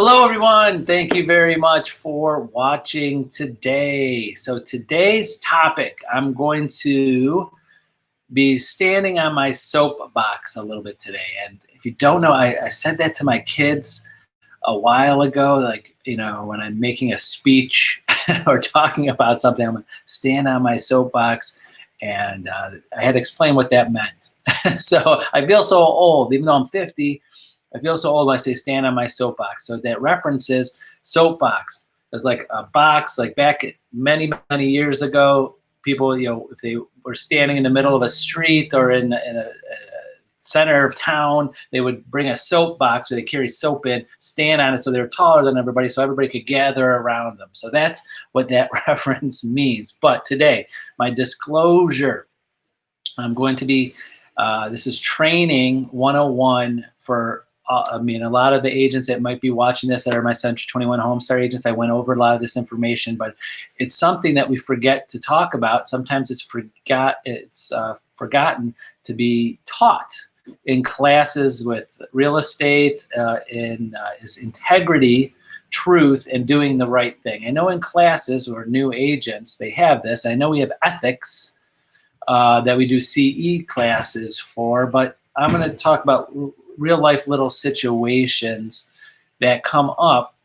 Hello, everyone. Thank you very much for watching today. So today's topic, I'm going to be standing on my soapbox a little bit today. And if you don't know, I said that to my kids a while ago, like, when I'm making a speech or talking about something, I'm going to stand on my soapbox. And I had to explain what that meant. So I feel so old, even though I'm 50. I feel so old when I say stand on my soapbox. So that references soapbox. It's like a box, like back many, many years ago, people, if they were standing in the middle of a street or in a center of town, they would bring a soapbox, or they carry soap in, stand on it so they were taller than everybody, so everybody could gather around them. So that's what that reference means. But today, my disclosure, I'm going to be, this is training 101 for a lot of the agents that might be watching this that are my Century 21 HomeStar agents. I went over a lot of this information, but it's something that we forget to talk about. Sometimes it's forgotten to be taught in classes with real estate, is integrity, truth, and doing the right thing. I know in classes or new agents, they have this. I know we have ethics that we do CE classes for, but I'm going to talk about real life little situations that come up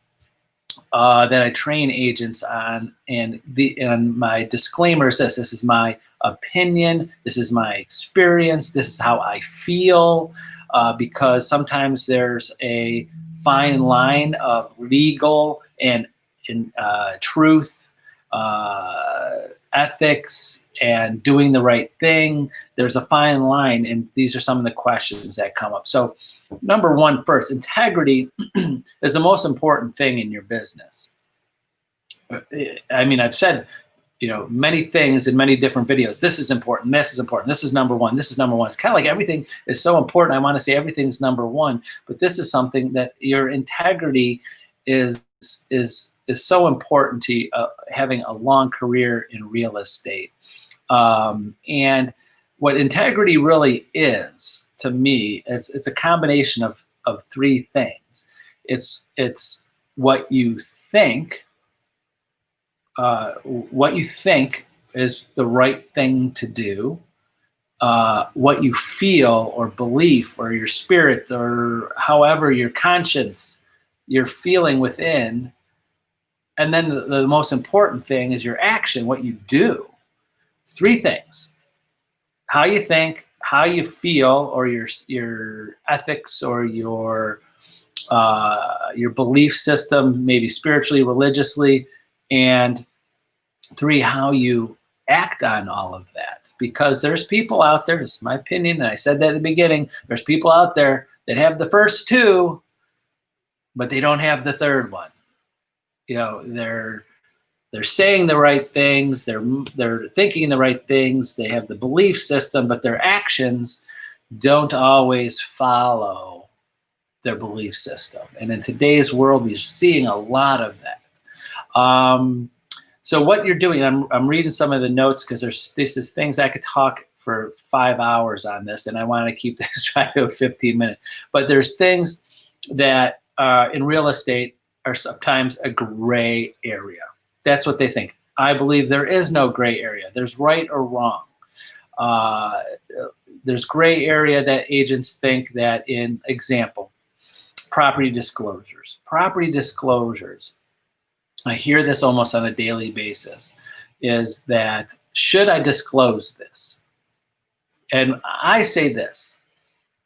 that I train agents on. And my disclaimer is this is my opinion, this is my experience, this is how I feel, because sometimes there's a fine line of legal and truth, ethics, and doing the right thing. There's a fine line, and these are some of the questions that come up. So number one, first, integrity is the most important thing in your business. I mean, I've said, many things in many different videos. This is important, this is important, this is number one, this is number one. It's kind of like everything is so important. I want to say everything's number one, but this is something that your integrity is so important to having a long career in real estate. And what integrity really is, to me, it's a combination of three things. It's what you think. What you think is the right thing to do. What you feel or belief or your spirit or however your conscience, you're feeling within. And then the most important thing is your action, what you do. Three things: how you think, how you feel, or your ethics or your belief system, maybe spiritually, religiously, and three, how you act on all of that. Because there's people out there, this is my opinion, and I said that at the beginning, there's people out there that have the first two, but they don't have the third one. They're saying the right things, they're thinking the right things, they have the belief system, but their actions don't always follow their belief system. And in today's world, we're seeing a lot of that. So what you're doing, I'm reading some of the notes because this is things I could talk for 5 hours on this, and I want to keep this try to a 15-minute. But there's things that in real estate are sometimes a gray area. That's what they think. I believe there is no gray area. There's right or wrong. There's gray area that agents think that, in example, property disclosures. Property disclosures, I hear this almost on a daily basis, is that, should I disclose this? And I say this,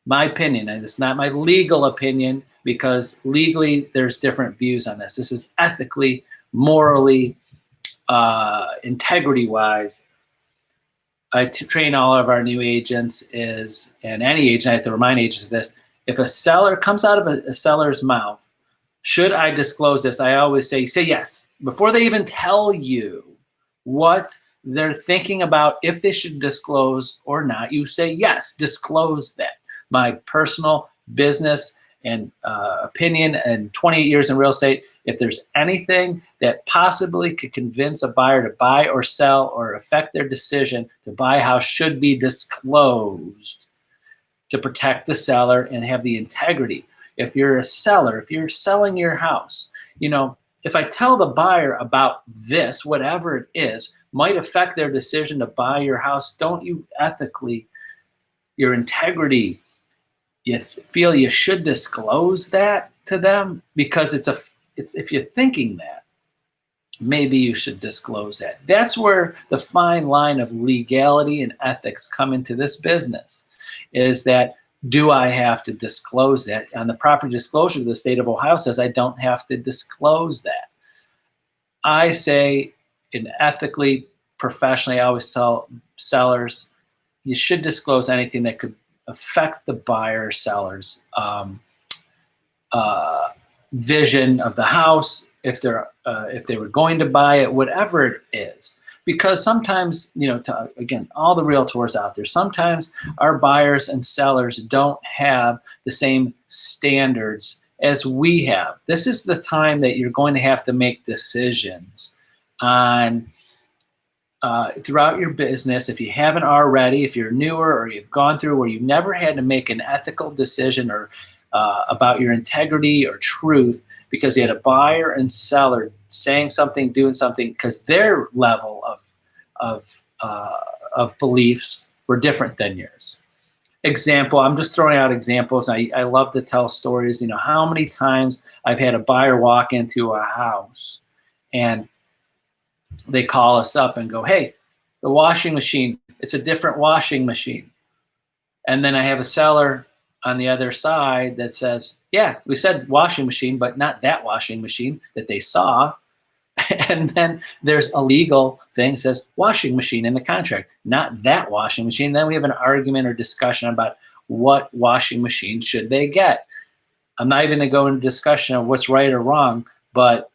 my opinion, and it's not my legal opinion, because legally there's different views on this. This is ethically, morally, integrity-wise. I train all of our new agents and any agent, I have to remind agents of this, if a seller comes out of a seller's mouth, should I disclose this? I always say yes. Before they even tell you what they're thinking about, if they should disclose or not, you say yes, disclose that. My personal business and opinion and 28 years in real estate, if there's anything that possibly could convince a buyer to buy or sell or affect their decision to buy a house, should be disclosed to protect the seller and have the integrity. If you're a seller, if you're selling your house, if I tell the buyer about this, whatever it is, might affect their decision to buy your house, don't you ethically, your integrity, you feel you should disclose that to them? Because it's if you're thinking that, maybe you should disclose that. That's where the fine line of legality and ethics come into this business, is that, do I have to disclose that? On the property disclosure, the state of Ohio says I don't have to disclose that. I say, ethically, professionally, I always tell sellers, you should disclose anything that could affect the buyer or seller's vision of the house, if they were going to buy it, whatever it is. Because sometimes, again, all the realtors out there, sometimes our buyers and sellers don't have the same standards as we have. This is the time that you're going to have to make decisions on throughout your business. If you haven't already, if you're newer or you've gone through where you never had to make an ethical decision or about your integrity or truth, because you had a buyer and seller saying something, doing something, because their level of beliefs were different than yours. Example, I'm just throwing out examples. I love to tell stories. How many times I've had a buyer walk into a house and they call us up and go, hey, the washing machine, it's a different washing machine. And then I have a seller on the other side that says, yeah, we said washing machine, but not that washing machine that they saw. And then there's a legal thing that says washing machine in the contract, not that washing machine. Then we have an argument or discussion about what washing machine should they get. I'm not even going to go into discussion of what's right or wrong, but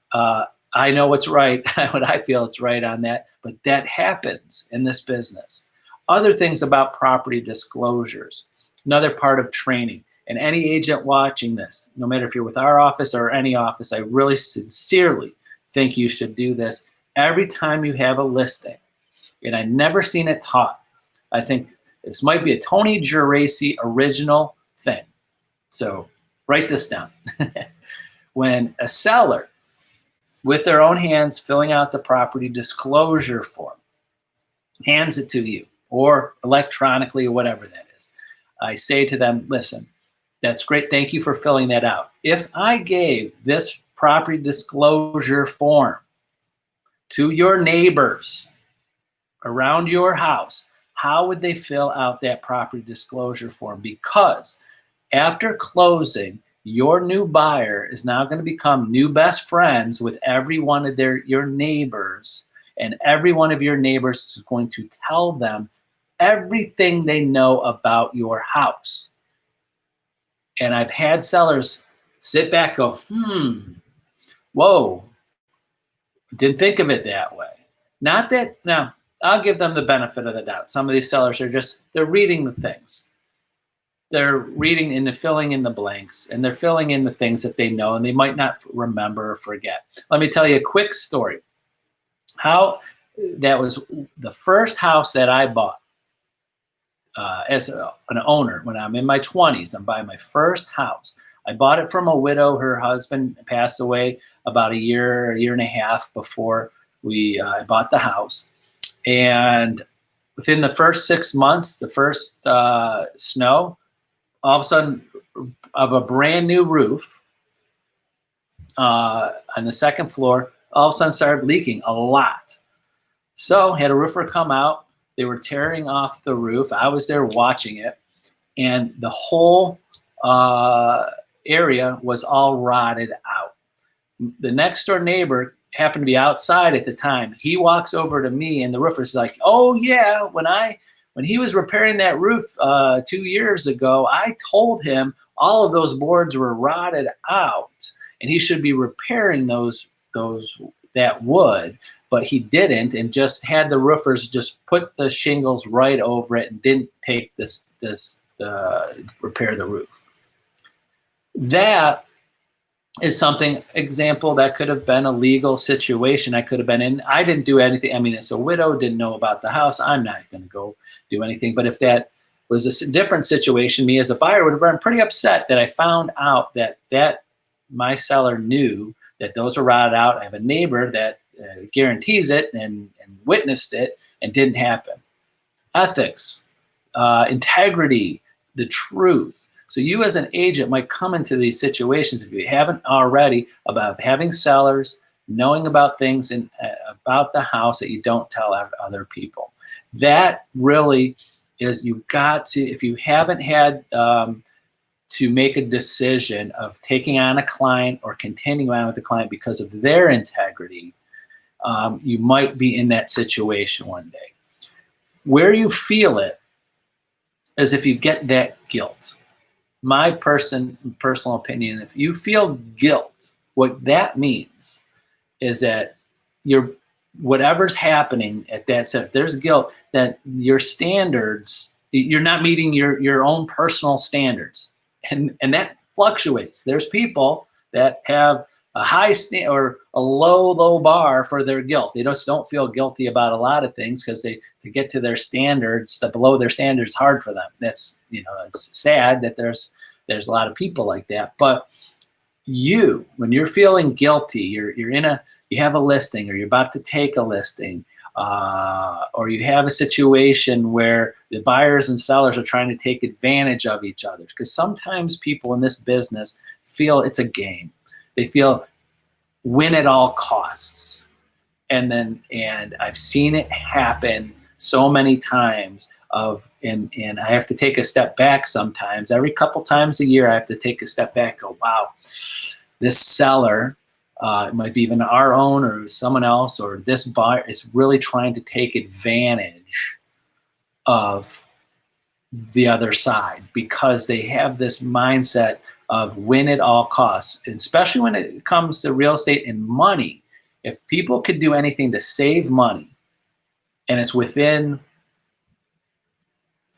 I know what's right, what I feel is right on that, but that happens in this business. Other things about property disclosures, another part of training. And any agent watching this, no matter if you're with our office or any office, I really sincerely think you should do this every time you have a listing. And I've never seen it taught. I think this might be a Tony Geraci original thing. So write this down. When a seller, with their own hands, filling out the property disclosure form, hands it to you, or electronically, or whatever that is, I say to them, listen, that's great. Thank you for filling that out. If I gave this property disclosure form to your neighbors around your house, how would they fill out that property disclosure form? Because after closing, your new buyer is now going to become new best friends with every one of your neighbors, and every one of your neighbors is going to tell them everything they know about your house. And I've had sellers sit back, go, whoa, didn't think of it that way. Not that, now, I'll give them the benefit of the doubt. Some of these sellers are they're reading the things. They're reading and they're filling in the blanks, and they're filling in the things that they know, and they might not remember or forget. Let me tell you a quick story. That was the first house that I bought as an owner when I'm in my 20s. I'm buying my first house. I bought it from a widow. Her husband passed away about a year and a half before I bought the house. And within the first 6 months, the first snow, all of a sudden, of a brand new roof on the second floor, all of a sudden started leaking a lot. So had a roofer come out. They were tearing off the roof. I was there watching it, and the whole area was all rotted out. The next door neighbor happened to be outside at the time. He walks over to me, and the roofer's like, "Oh yeah, when he was repairing that roof 2 years ago, I told him all of those boards were rotted out, and he should be repairing that wood, but he didn't, and just had the roofers just put the shingles right over it and didn't take repair the roof." That is example that could have been a legal situation I could have been in. I didn't do anything. I mean, it's a widow, didn't know about the house. I'm not going to go do anything. But if that was a different situation. Me as a buyer would have been pretty upset that I found out that my seller knew that those were routed out. I have a neighbor that guarantees it and witnessed it and didn't happen. Ethics, integrity, the truth. So you as an agent might come into these situations, if you haven't already, about having sellers, knowing about things about the house that you don't tell other people. That really is, you've got to, if you haven't had to make a decision of taking on a client or continuing on with the client because of their integrity, you might be in that situation one day. Where you feel it is if you get that guilt. My personal opinion, if you feel guilt, what that means is that whatever's happening at that set, if there's guilt, that your standards, you're not meeting your own personal standards. And that fluctuates. There's people that have a high or a low bar for their guilt. They just don't feel guilty about a lot of things because to get to their standards, below their standards, hard for them. That's, it's sad that there's a lot of people like that. But when you're feeling guilty, you have a listing, or you're about to take a listing, or you have a situation where the buyers and sellers are trying to take advantage of each other. Because sometimes people in this business feel it's a game. They feel win at all costs. And I've seen it happen so many times and I have to take a step back sometimes. Every couple times a year, I have to take a step back and go, wow, this seller, it might be even our owner or someone else, or this buyer is really trying to take advantage of the other side because they have this mindset of win at all costs, and especially when it comes to real estate and money. If people could do anything to save money and it's within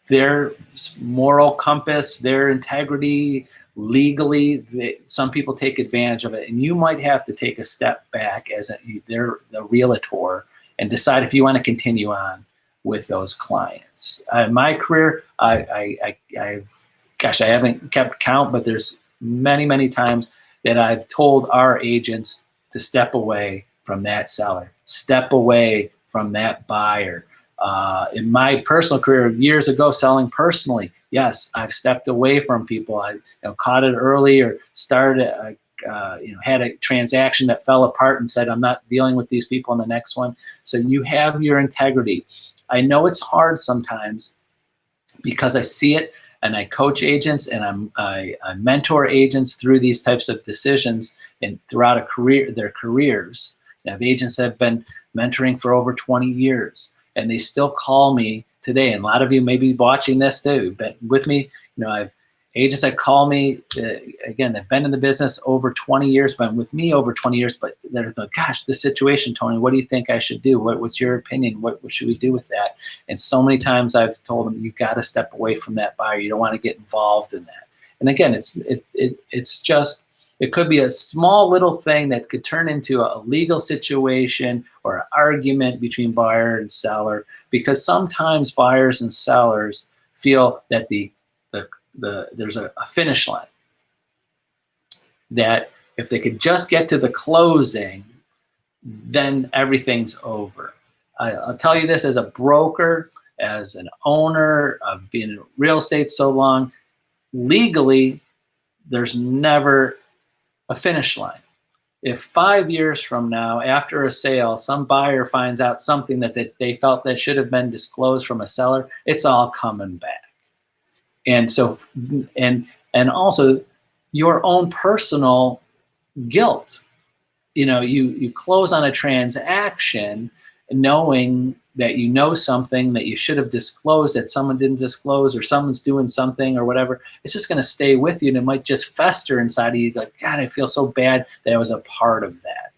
their moral compass, their integrity, legally, some people take advantage of it. And you might have to take a step back as the realtor and decide if you want to continue on with those clients. In my career, I haven't kept count, but there's many times that I've told our agents to step away from that seller, step away from that buyer. In my personal career years ago, selling personally, yes, I've stepped away from people. I caught it early, or started, had a transaction that fell apart and said, I'm not dealing with these people in the next one. So you have your integrity. I know it's hard sometimes because I see it, and I coach agents, and I mentor agents through these types of decisions and throughout their careers. I have agents that have been mentoring for over 20 years. And they still call me today. And a lot of you may be watching this too, but with me, I have agents that call me, again, they've been in the business over 20 years, been with me over 20 years, but they're going, gosh, this situation, Tony, what do you think I should do? What's your opinion? What should we do with that? And so many times I've told them, you've got to step away from that buyer. You don't want to get involved in that. And again, it's just, it could be a small little thing that could turn into a legal situation or an argument between buyer and seller, because sometimes buyers and sellers feel that there's a finish line, that if they could just get to the closing, then everything's over. I'll tell you this as a broker, as an owner of being in real estate so long, legally, there's never a finish line. If 5 years from now, after a sale, some buyer finds out something that they felt that should have been disclosed from a seller, it's all coming back. And so, and also your own personal guilt. You close on a transaction knowing that you know something that you should have disclosed that someone didn't disclose, or someone's doing something or whatever. It's just going to stay with you, and it might just fester inside of you. Like, God, I feel so bad that I was a part of that.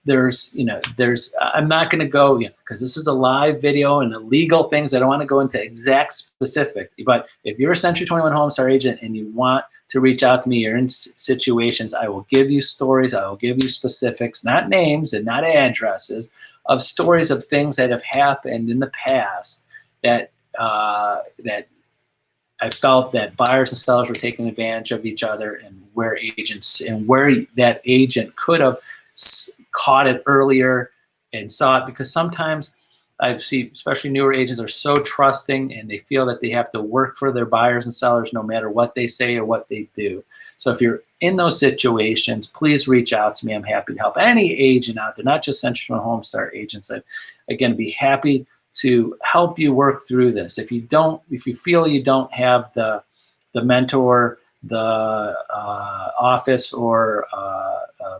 I'm not going to go, because this is a live video and illegal things. I don't want to go into exact specific, but if you're a Century 21 HomeStar agent and you want to reach out to me, you're in situations, I will give you stories. I will give you specifics, not names and not addresses, of stories of things that have happened in the past that I felt that buyers and sellers were taking advantage of each other, and where that agent could have caught it earlier and saw it, because sometimes I've seen, especially newer agents, are so trusting and they feel that they have to work for their buyers and sellers no matter what they say or what they do. So if you're in those situations, please reach out to me. I'm happy to help any agent out there, not just Central and HomeStar agents. I'd, again, be happy to help you work through this. If you feel you don't have the mentor, the office, or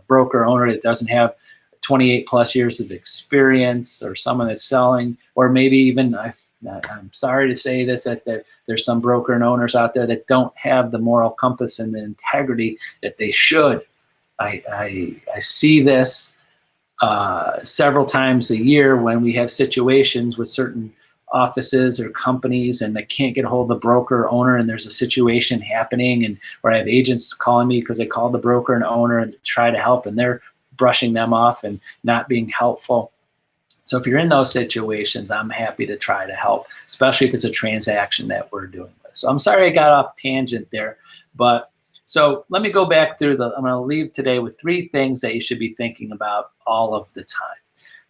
broker their owner that doesn't have 28 plus years of experience, or someone that's selling, or maybe even, I'm sorry to say this, that there's some broker and owners out there that don't have the moral compass and the integrity that they should. I see this several times a year when we have situations with certain offices or companies, and they can't get a hold of the broker or owner, and there's a situation happening, and where I have agents calling me because they called the broker and owner and try to help, and they're brushing them off and not being helpful. So if you're in those situations, I'm happy to try to help, especially if it's a transaction that we're doing with. So I'm sorry I got off tangent there, but so let me go back through I'm going to leave today with 3 things that you should be thinking about all of the time.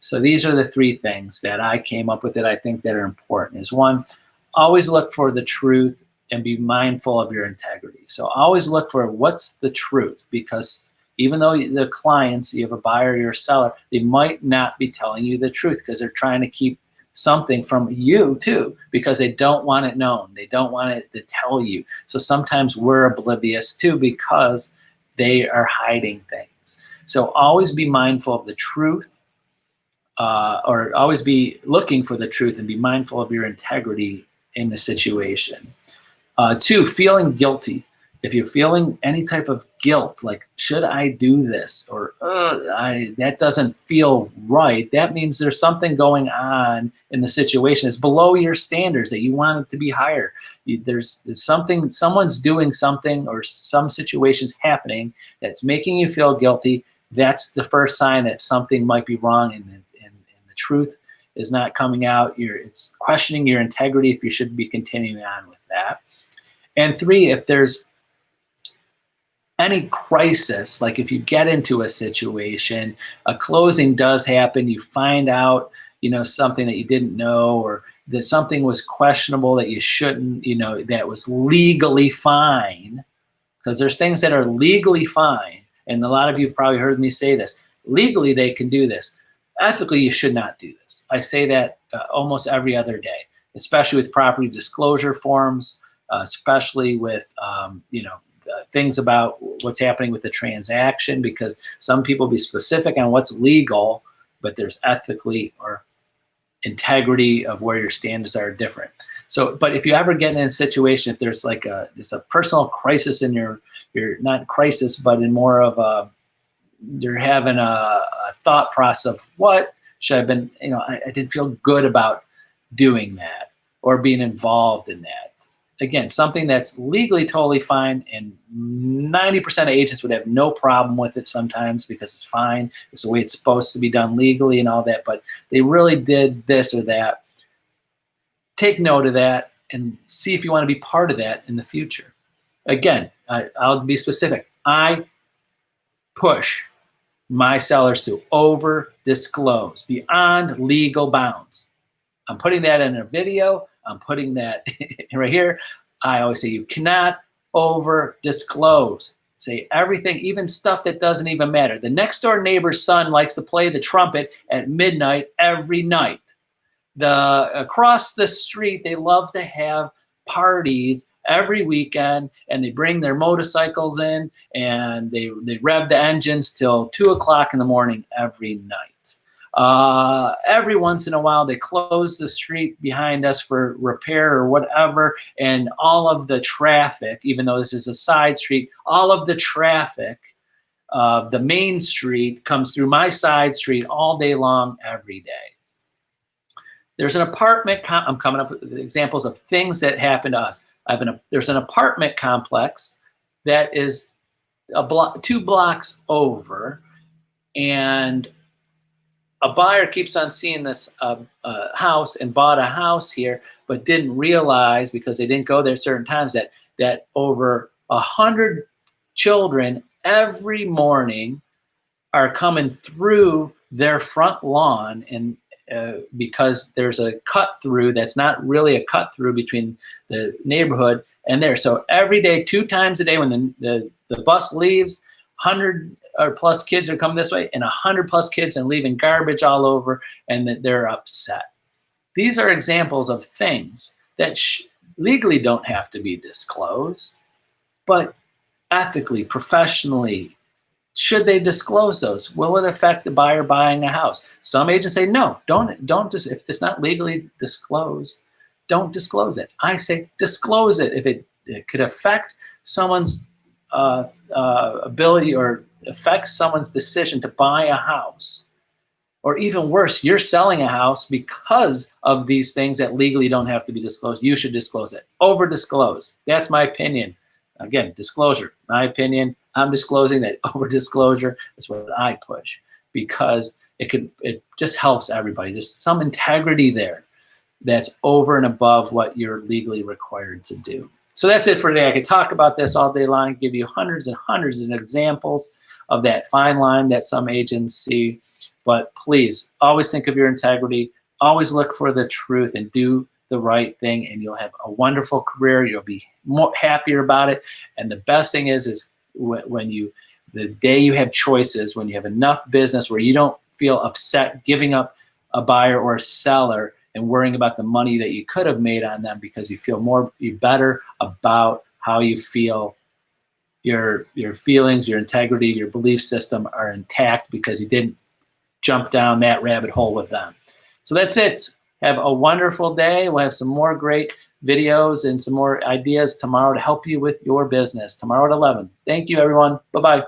So these are the 3 things that I came up with that I think that are important. Is 1, always look for the truth and be mindful of your integrity. So always look for what's the truth, because even though the clients, you have a buyer or you're a seller, they might not be telling you the truth because they're trying to keep something from you too, because they don't want it known. They don't want it to tell you. So sometimes we're oblivious too because they are hiding things. So always be mindful of the truth, or always be looking for the truth and be mindful of your integrity in the situation. 2, feeling guilty. If you're feeling any type of guilt, like, should I do this? Or that doesn't feel right, that means there's something going on in the situation. It's below your standards that you want it to be higher. There's something, someone's doing something, or some situation's happening that's making you feel guilty. That's the first sign that something might be wrong, and the truth is not coming out. It's questioning your integrity if you should be continuing on with that. And 3, if there's any crisis, like if you get into a situation, a closing does happen, you find out, something that you didn't know, or that something was questionable that you shouldn't, that was legally fine, because there's things that are legally fine, and a lot of you have probably heard me say this. Legally, they can do this. Ethically, you should not do this. I say that almost every other day, especially with property disclosure forms, especially with, things about what's happening with the transaction, because some people be specific on what's legal, but there's ethically or integrity of where your standards are different. So, but if you ever get in a situation, if there's like it's a personal crisis in your not crisis, but in more of you're having a thought process of what should have been, I didn't feel good about doing that or being involved in that. Again, something that's legally totally fine, and 90% of agents would have no problem with it sometimes because it's fine. It's the way it's supposed to be done legally and all that, but they really did this or that. Take note of that and see if you want to be part of that in the future. Again, I'll be specific. I push my sellers to over disclose beyond legal bounds. I'm putting that in a video. I'm putting that right here. I always say you cannot over disclose. Say everything, even stuff that doesn't even matter. The next door neighbor's son likes to play the trumpet at midnight every night. Across the street, they love to have parties every weekend, and they bring their motorcycles in, and they rev the engines till 2 o'clock in the morning every night. Every once in a while, they close the street behind us for repair or whatever, and all of the traffic, even though this is a side street, all of the traffic of the main street comes through my side street all day long, every day. There's an apartment, I'm coming up with examples of things that happen to us. There's an apartment complex that is 2 blocks over, and a buyer keeps on seeing this house and bought a house here, but didn't realize, because they didn't go there certain times, that over 100 children every morning are coming through their front lawn, and because there's a cut through that's not really a cut through between the neighborhood and there. So every day, 2 times a day, when the bus leaves, 100 or plus kids are coming this way, and 100 plus kids and leaving garbage all over, and that they're upset. These are examples of things that legally don't have to be disclosed, but ethically, professionally, should they disclose those? Will it affect the buyer buying a house? Some agents say, no, don't just, if it's not legally disclosed, don't disclose it. I say disclose it if it could affect someone's ability or affect someone's decision to buy a house. Or even worse, you're selling a house because of these things that legally don't have to be disclosed. You should disclose it. Over disclose. That's my opinion. Again, disclosure, my opinion. I'm disclosing that. Over disclosure is what I push, because it just helps everybody. There's some integrity there that's over and above what you're legally required to do. So that's it for today. I could talk about this all day long, give you hundreds and hundreds of examples of that fine line that some agents see. But please, always think of your integrity. Always look for the truth and do the right thing, and you'll have a wonderful career. You'll be more happier about it. And the best thing is when the day you have choices, when you have enough business where you don't feel upset giving up a buyer or a seller and worrying about the money that you could have made on them, because you feel better about how you feel. Your feelings, your integrity, your belief system are intact because you didn't jump down that rabbit hole with them. So that's it. Have a wonderful day. We'll have some more great videos and some more ideas tomorrow to help you with your business. Tomorrow at 11. Thank you, everyone. Bye-bye.